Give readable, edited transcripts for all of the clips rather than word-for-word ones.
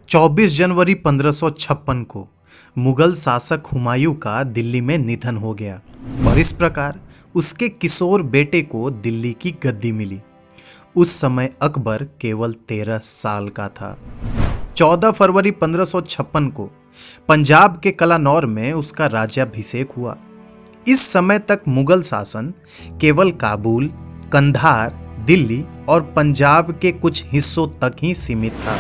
24 जनवरी 1556 को मुगल शासक हुमायूं का दिल्ली में निधन हो गया और इस प्रकार उसके किशोर बेटे को दिल्ली की गद्दी मिली। उस समय अकबर केवल 13 साल का था। 14 फरवरी 1556 को पंजाब के कलानौर में उसका राज्याभिषेक हुआ। इस समय तक मुगल शासन केवल काबुल, कंधार, दिल्ली और पंजाब के कुछ हिस्सों तक ही सीमित था।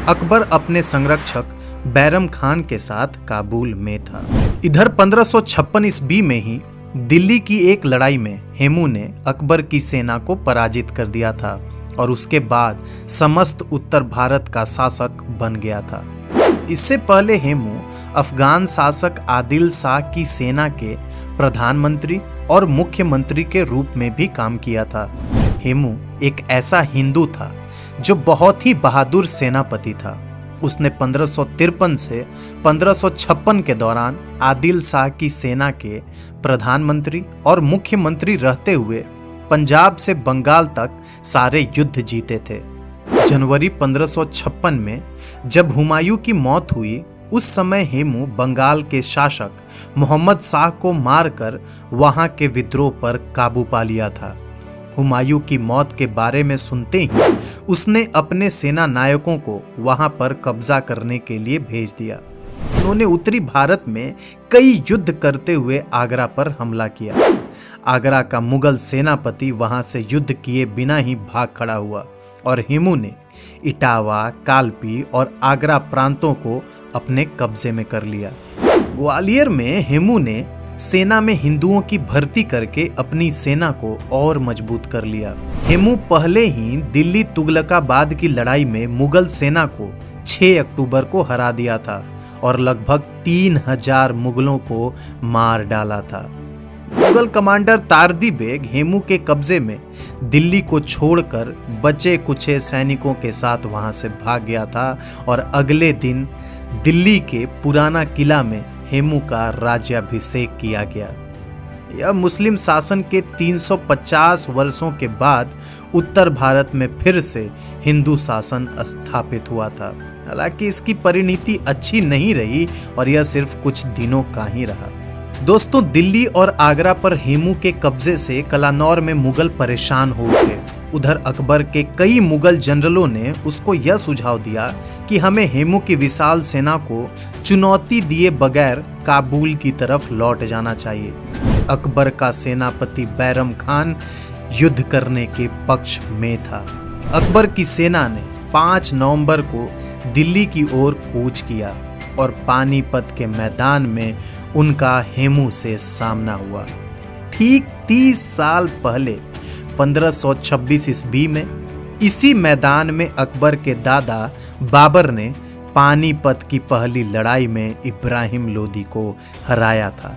अकबर अपने संरक्षक बैरम खान के साथ काबुल में था। इधर 1556 ईस्वी में ही दिल्ली की एक लड़ाई में हेमू ने अकबर की सेना को पराजित कर दिया था और उसके बाद समस्त उत्तर भारत का शासक बन गया था। इससे पहले हेमू अफगान शासक आदिल शाह की सेना के प्रधानमंत्री और मुख्यमंत्री के रूप में भी काम किया था। हेमू एक ऐसा हिंदू था जो बहुत ही बहादुर सेनापति था। उसने 1553 से 1556 के दौरान आदिल शाह की सेना के प्रधानमंत्री और मुख्यमंत्री रहते हुए पंजाब से बंगाल तक सारे युद्ध जीते थे। जनवरी 1556 में जब हुमायूं की मौत हुई, उस समय हेमू बंगाल के शासक मोहम्मद शाह को मारकर वहां के विद्रोह पर काबू पा लिया था। हुमायूं की मौत के बारे में सुनते ही उसने अपने सेना नायकों को वहां पर कब्जा करने के लिए भेज दिया। उन्होंने उत्तरी भारत में कई युद्ध करते हुए आगरा पर हमला किया। आगरा का मुगल सेनापति वहां से युद्ध किए बिना ही भाग खड़ा हुआ और हेमू ने इटावा, कालपी और आगरा प्रांतों को अपने कब्जे में कर लिया। ग्वालियर में हेमू ने सेना में हिंदुओं की भर्ती करके अपनी सेना को और मजबूत कर लिया। हेमू पहले ही दिल्ली तुगलकाबाद की लड़ाई में मुगल सेना को 6 अक्टूबर को हरा दिया था और लगभग 3000 मुगलों को मार डाला था। मुगल कमांडर तारदी बेग हेमू के कब्जे में दिल्ली को छोड़कर बचे कुछे सैनिकों के साथ वहां से भाग गया था और अगले दिन दिल्ली के पुराना किला में हेमू का राज्याभिषेक किया गया। यह मुस्लिम शासन के 350 वर्षों के बाद उत्तर भारत में फिर से हिंदू शासन स्थापित हुआ था। हालांकि इसकी परिणति अच्छी नहीं रही और यह सिर्फ कुछ दिनों का ही रहा। दोस्तों, दिल्ली और आगरा पर हेमू के कब्जे से कलानौर में मुगल परेशान हो उठे। उधर अकबर के कई मुगल जनरलों ने उसको यह सुझाव दिया कि हमें हेमू की विशाल सेना को चुनौती दिए बगैर काबुल की तरफ लौट जाना चाहिए। अकबर का सेनापति बैरम खान युद्ध करने के पक्ष में था। अकबर की सेना ने 5 नवंबर को दिल्ली की ओर कूच किया और पानीपत के मैदान में उनका हेमू से सामना हुआ। ठीक 30 साल पहले 1526 ईस्वी में इसी मैदान में अकबर के दादा बाबर ने पानीपत की पहली लड़ाई में इब्राहिम लोदी को हराया था।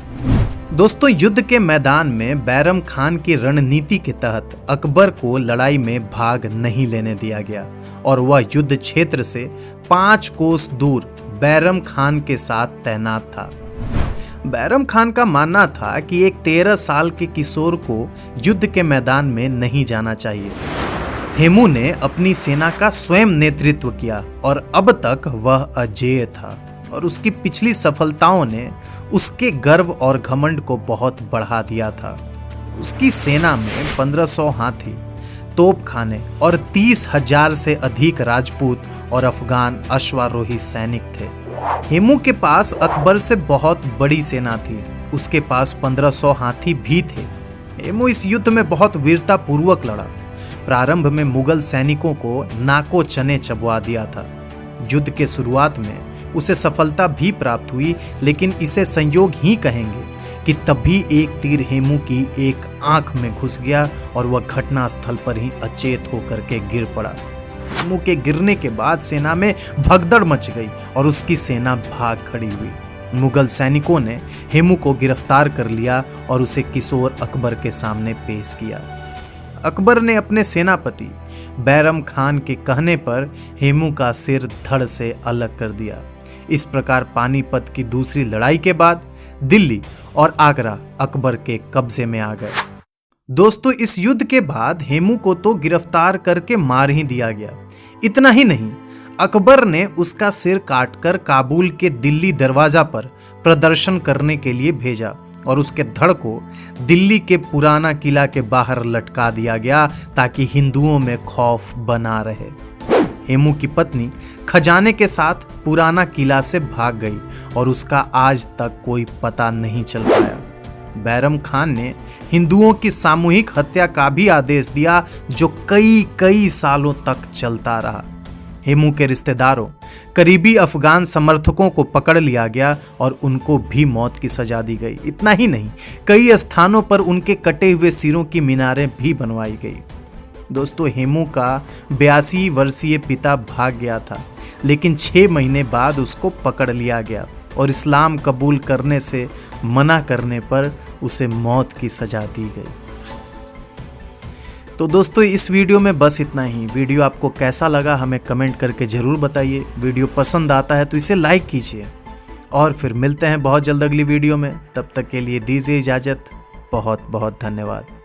दोस्तों, युद्ध के मैदान में बैरम खान की रणनीति के तहत अकबर को लड़ाई में भाग नहीं लेने दिया गया और वह युद्ध क्षेत्र से 5 कोस दूर बैरम खान के साथ तैनात था। बैरम खान का मानना था कि एक 13 साल के किशोर को युद्ध के मैदान में नहीं जाना चाहिए। हेमू ने अपनी सेना का स्वयं नेतृत्व किया और अब तक वह अजेय था और उसकी पिछली सफलताओं ने उसके गर्व और घमंड को बहुत बढ़ा दिया था। उसकी सेना में 1500 हाथी, तोपखाने और 30,000 से अधिक राजपूत और अफगान अश्वारोही सैनिक थे। हेमू के पास अकबर से बहुत बड़ी सेना थी। उसके पास 1500 हाथी भी थे। हेमू इस युद्ध में बहुत वीरता पूर्वक लड़ा। प्रारंभ में मुगल सैनिकों को नाको चने चबवा दिया था। युद्ध के शुरुआत में उसे सफलता भी प्राप्त हुई, लेकिन इसे संयोग ही कहेंगे कि तभी एक तीर हेमू की एक आंख में घुस गया और वह घटना स्थल पर ही अचेत होकर के गिर पड़ा। हेमू के गिरने के बाद सेना में भगदड़ मच गई और उसकी सेना भाग खड़ी हुई। मुगल सैनिकों ने हेमू को गिरफ्तार कर लिया और उसे किशोर अकबर के सामने पेश किया। अकबर ने अपने सेनापति बैरम खान के कहने पर हेमू का सिर धड़ से अलग कर दिया। इस प्रकार पानीपत की दूसरी लड़ाई के बाद दिल्ली और आगरा अकबर के कब्जे में आ गए। दोस्तों, इस युद्ध के बाद हेमू को तो गिरफ्तार करके मार ही दिया गया। इतना ही नहीं, अकबर ने उसका सिर काटकर काबुल के दिल्ली दरवाजा पर प्रदर्शन करने के लिए भेजा और उसके धड़ को दिल्ली के पुराना किला के बाहर लटका दिया गया ताकि हिंदुओं में खौफ बना रहे। हेमू की पत्नी खजाने के साथ पुराना किला से भाग गई और उसका आज तक कोई पता नहीं चल पाया। बैरम खान ने हिंदुओं की सामूहिक हत्या का भी आदेश दिया जो कई सालों तक चलता रहा। हेमू के रिश्तेदारों, करीबी अफगान समर्थकों को पकड़ लिया गया और उनको भी मौत की सजा दी गई। इतना ही नहीं, कई स्थानों पर उनके कटे हुए सिरों की मीनारें भी बनवाई गई। दोस्तों, हेमू का 82 वर्षीय पिता भाग गया था, लेकिन 6 महीने बाद उसको पकड़ लिया गया और इस्लाम कबूल करने से मना करने पर उसे मौत की सजा दी गई। तो दोस्तों, इस वीडियो में बस इतना ही। वीडियो आपको कैसा लगा हमें कमेंट करके ज़रूर बताइए। वीडियो पसंद आता है तो इसे लाइक कीजिए और फिर मिलते हैं बहुत जल्द अगली वीडियो में। तब तक के लिए दीजिए इजाज़त। बहुत बहुत धन्यवाद।